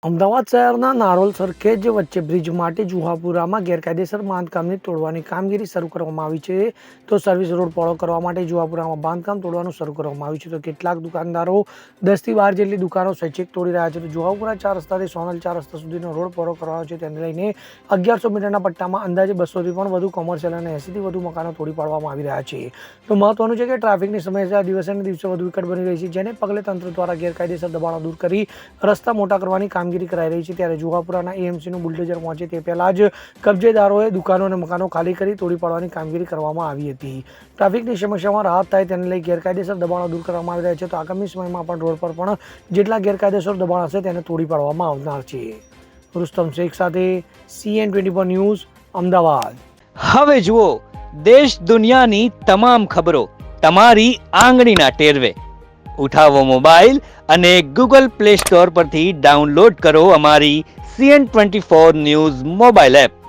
અમદાવાદ શહેરના નારોલ સરખેજ વચ્ચે બ્રિજ માટે જુહાપુરામાં ગેરકાયદેસર બાંધકામને તોડવાની કામગીરી શરૂ કરવામાં આવી છે. તો સર્વિસ રોડ પહોળો કરવા માટે જુહાપુરામાં બાંધકામ તોડવાનું શરૂ કરવામાં આવ્યું છે. તો કેટલાક દુકાનદારો 10 થી 12 જેટલી દુકાનો સ્વૈચ્છિક તોડી રહ્યા છે. તો જુહાપુરા 4 રસ્તાથી સોનલ 4 રસ્તા સુધીનો રોડ પહોળો કરવાનો છે. તેને લઈને 1100 મીટરના પટ્ટામાં અંદાજે 200 થી પણ વધુ કોમર્શિયલ અને 80 થી વધુ મકાનો તોડી પાડવામાં આવી રહ્યા છે. તો મહત્વનું છે કે ટ્રાફિકની સમસ્યા દિવસે ને દિવસે વધુ વિકટ બની રહી છે, જેને પગલે તંત્ર દ્વારા ગેરકાયદેસર દબાણો દૂર કરી રસ્તા મોટા કરવાની કામગીરી કરાઈ રહી છે. ત્યારે જુહાપુરાના એએમસીનું બુલડોઝર પહોંચે તે પહેલા જ કબજેદારોએ દુકાનો અને મકાનો ખાલી કરી તોડી પાડવાની કામગીરી કરવામાં આવી હતી. ટ્રાફિકની સમસ્યામાં રાહત થાય તેને લઈ ગેરકાયદેસર દબાણો દૂર કરવામાં આવી રહ્યા છે. તો આગામી સમયમાં પણ રોડ પર પણ જેટલા ગેરકાયદેસર દબાણ હશે તેને તોડી પાડવામાં આવનાર છે. રુસ્તમ શેખ સાથે CN24 ન્યૂઝ, અમદાવાદ. હવે જુઓ દેશ દુનિયાની તમામ ખબરો તમારી આંગળીના ટેરવે. ઉઠાવો મોબાઈલ અને Google Play Store પરથી ડાઉનલોડ કરો અમારી CN24 ન્યૂઝ મોબાઈલ એપ.